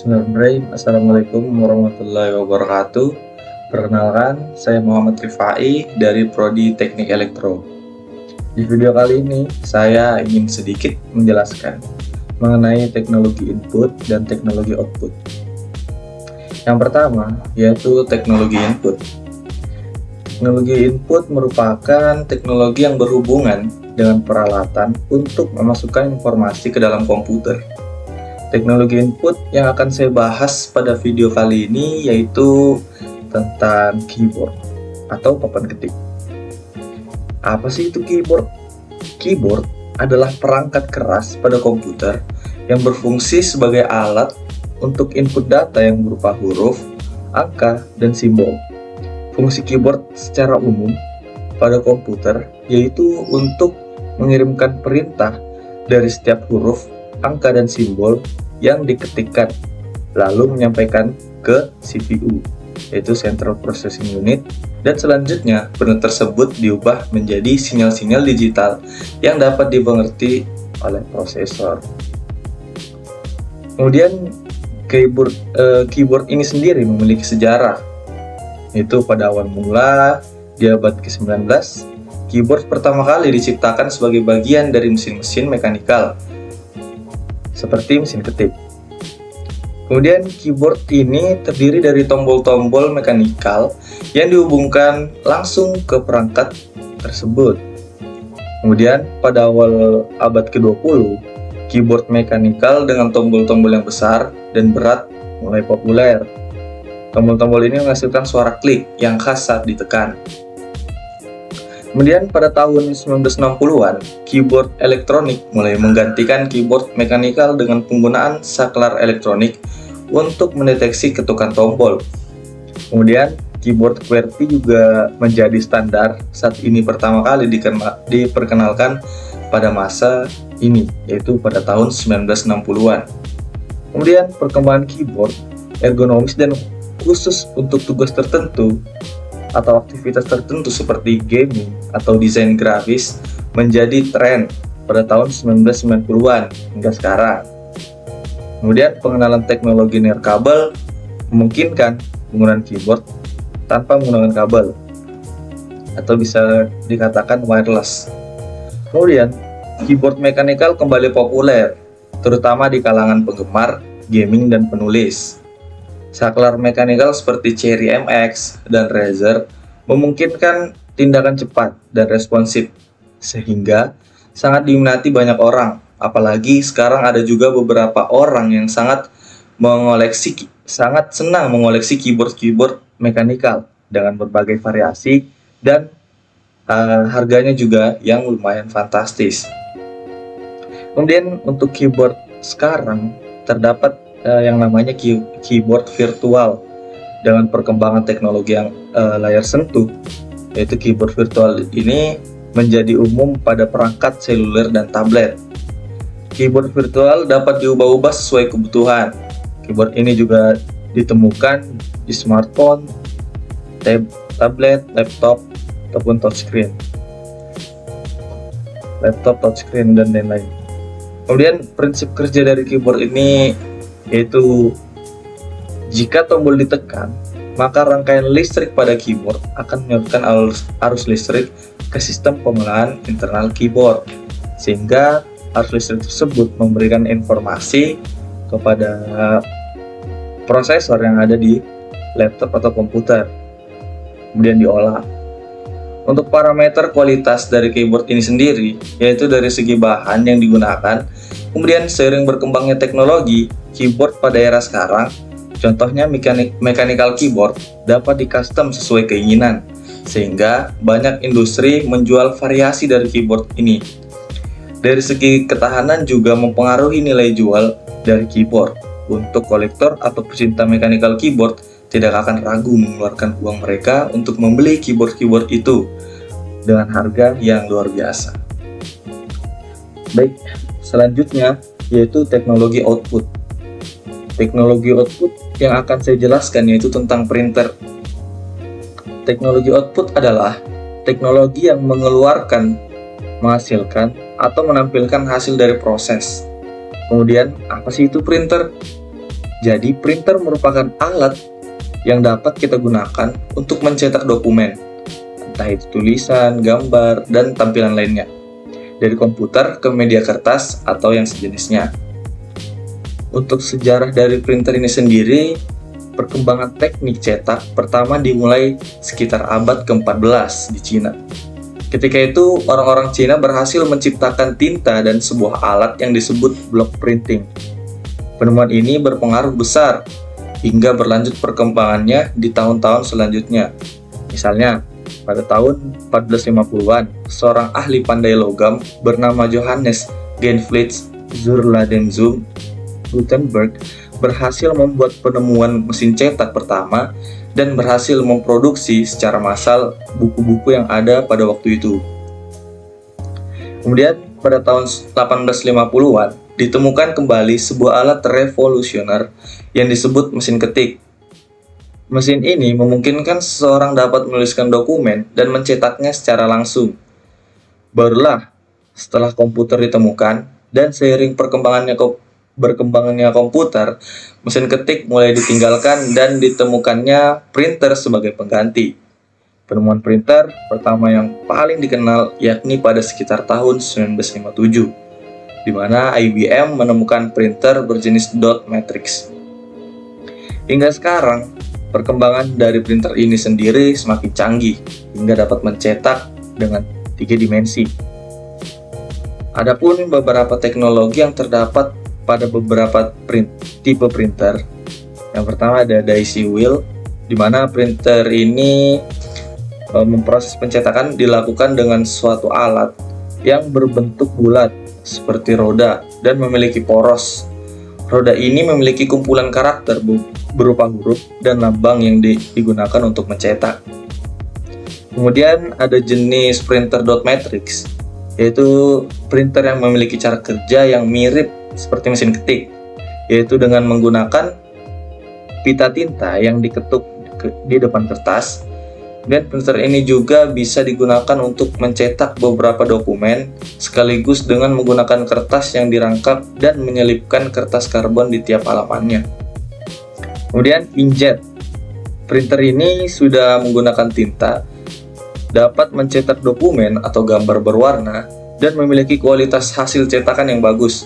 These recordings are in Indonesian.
Bismillahirrahmanirrahim. Assalamualaikum warahmatullahi wabarakatuh. Perkenalkan, saya Muhammad Rifai dari Prodi Teknik Elektro. Di video kali ini, saya ingin sedikit menjelaskan mengenai teknologi input dan teknologi output. Yang pertama, yaitu teknologi input. Teknologi input merupakan teknologi yang berhubungan dengan peralatan untuk memasukkan informasi ke dalam komputer. Teknologi input yang akan saya bahas pada video kali ini yaitu tentang keyboard atau papan ketik. Apa sih itu keyboard? Keyboard adalah perangkat keras pada komputer yang berfungsi sebagai alat untuk input data yang berupa huruf, angka, dan simbol. Fungsi keyboard secara umum pada komputer yaitu untuk mengirimkan perintah dari setiap huruf, angka, dan simbol yang diketikkan, lalu menyampaikan ke CPU, yaitu Central Processing Unit, dan selanjutnya perintah tersebut diubah menjadi sinyal-sinyal digital yang dapat dimengerti oleh prosesor. Kemudian keyboard ini sendiri memiliki sejarah, yaitu pada awal mula di abad ke-19, keyboard pertama kali diciptakan sebagai bagian dari mesin-mesin mekanikal seperti mesin ketik. Kemudian keyboard ini terdiri dari tombol-tombol mekanikal yang dihubungkan langsung ke perangkat tersebut. Kemudian pada awal abad ke-20, keyboard mekanikal dengan tombol-tombol yang besar dan berat mulai populer. Tombol-tombol ini menghasilkan suara klik yang khas saat ditekan. Kemudian pada tahun 1960-an, keyboard elektronik mulai menggantikan keyboard mekanikal dengan penggunaan saklar elektronik untuk mendeteksi ketukan tombol. Kemudian, keyboard QWERTY juga menjadi standar saat ini pertama kali diperkenalkan pada masa ini, yaitu pada tahun 1960-an. Kemudian, perkembangan keyboard ergonomis dan khusus untuk tugas tertentu atau aktivitas tertentu seperti gaming atau desain grafis menjadi tren pada tahun 1990-an hingga sekarang. Kemudian pengenalan teknologi nirkabel memungkinkan penggunaan keyboard tanpa menggunakan kabel atau bisa dikatakan wireless. Kemudian keyboard mekanikal kembali populer terutama di kalangan penggemar gaming dan penulis. Saklar mekanikal seperti Cherry MX dan Razer memungkinkan tindakan cepat dan responsif, sehingga sangat diminati banyak orang. Apalagi sekarang ada juga beberapa orang yang sangat senang mengoleksi keyboard mekanikal dengan berbagai variasi dan harganya juga yang lumayan fantastis. Kemudian untuk keyboard sekarang terdapat yang namanya keyboard virtual dengan perkembangan teknologi yang layar sentuh, yaitu keyboard virtual ini menjadi umum pada perangkat seluler dan tablet. Keyboard virtual dapat diubah-ubah sesuai kebutuhan. Keyboard ini juga ditemukan di smartphone, tablet, laptop, ataupun touchscreen, dan lain-lain. Kemudian prinsip kerja dari keyboard ini yaitu jika tombol ditekan, maka rangkaian listrik pada keyboard akan menyalurkan arus listrik ke sistem pengolahan internal keyboard, sehingga arus listrik tersebut memberikan informasi kepada prosesor yang ada di laptop atau komputer, kemudian diolah. Untuk parameter kualitas dari keyboard ini sendiri, yaitu dari segi bahan yang digunakan, kemudian seiring berkembangnya teknologi, keyboard pada era sekarang, contohnya mechanical keyboard, dapat di-custom sesuai keinginan, sehingga banyak industri menjual variasi dari keyboard ini. Dari segi ketahanan juga mempengaruhi nilai jual dari keyboard. Untuk kolektor atau pecinta mechanical keyboard, tidak akan ragu mengeluarkan uang mereka untuk membeli keyboard itu dengan harga yang luar biasa. Baik, selanjutnya yaitu teknologi output. Teknologi output yang akan saya jelaskan yaitu tentang printer. Teknologi output adalah teknologi yang mengeluarkan, menghasilkan, atau menampilkan hasil dari proses. Kemudian, apa sih itu printer? Jadi, printer merupakan alat yang dapat kita gunakan untuk mencetak dokumen, entah itu tulisan, gambar, dan tampilan lainnya, dari komputer ke media kertas atau yang sejenisnya. Untuk sejarah dari printer ini sendiri, perkembangan teknik cetak pertama dimulai sekitar abad ke-14 di Cina. Ketika itu, orang-orang Cina berhasil menciptakan tinta dan sebuah alat yang disebut block printing. Penemuan ini berpengaruh besar hingga berlanjut perkembangannya di tahun-tahun selanjutnya. Misalnya, pada tahun 1450-an, seorang ahli pandai logam bernama Johannes Geinflitz Zurladenzum Gutenberg berhasil membuat penemuan mesin cetak pertama dan berhasil memproduksi secara massal buku-buku yang ada pada waktu itu. Kemudian, pada tahun 1850-an, ditemukan kembali sebuah alat revolusioner yang disebut mesin ketik. Mesin ini memungkinkan seseorang dapat menuliskan dokumen dan mencetaknya secara langsung. Barulah setelah komputer ditemukan dan seiring berkembangannya komputer, mesin ketik mulai ditinggalkan dan ditemukannya printer sebagai pengganti. Penemuan printer pertama yang paling dikenal yakni pada sekitar tahun 1957, di mana IBM menemukan printer berjenis dot matrix. Hingga sekarang, perkembangan dari printer ini sendiri semakin canggih hingga dapat mencetak dengan 3 dimensi. Adapun beberapa teknologi yang terdapat pada beberapa tipe printer. Yang pertama ada daisy wheel, di mana printer ini memproses pencetakan dilakukan dengan suatu alat yang berbentuk bulat seperti roda dan memiliki poros. Roda ini memiliki kumpulan karakter berupa huruf dan lambang yang digunakan untuk mencetak. Kemudian ada jenis printer dot matrix, yaitu printer yang memiliki cara kerja yang mirip seperti mesin ketik, yaitu dengan menggunakan pita tinta yang diketuk di depan kertas. Dan printer ini juga bisa digunakan untuk mencetak beberapa dokumen sekaligus dengan menggunakan kertas yang dirangkap dan menyelipkan kertas karbon di tiap halamannya. Kemudian inkjet. Printer ini sudah menggunakan tinta, dapat mencetak dokumen atau gambar berwarna, dan memiliki kualitas hasil cetakan yang bagus.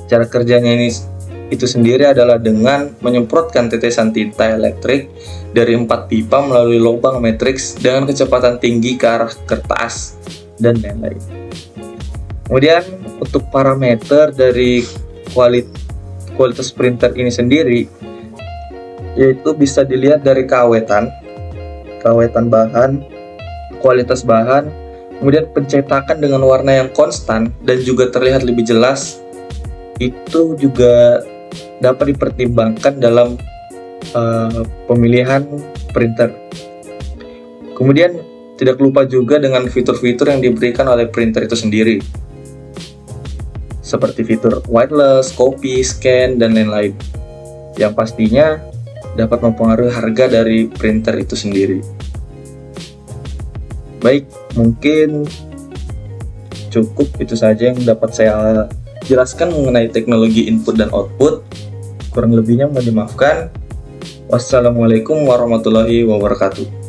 Cara kerjanya itu sendiri adalah dengan menyemprotkan tetesan tinta elektrik dari 4 pipa melalui lubang matriks dengan kecepatan tinggi ke arah kertas dan lain-lain. Kemudian untuk parameter dari kualitas printer ini sendiri, yaitu bisa dilihat dari keawetan bahan, kualitas bahan, kemudian pencetakan dengan warna yang konstan dan juga terlihat lebih jelas. Itu juga dapat dipertimbangkan dalam pemilihan printer. Kemudian tidak lupa juga dengan fitur-fitur yang diberikan oleh printer itu sendiri, seperti fitur wireless, copy, scan, dan lain-lain, yang pastinya dapat mempengaruhi harga dari printer itu sendiri. Baik, mungkin cukup itu saja yang dapat saya jelaskan mengenai teknologi input dan output. Kurang lebihnya mohon dimaafkan. Wassalamualaikum warahmatullahi wabarakatuh.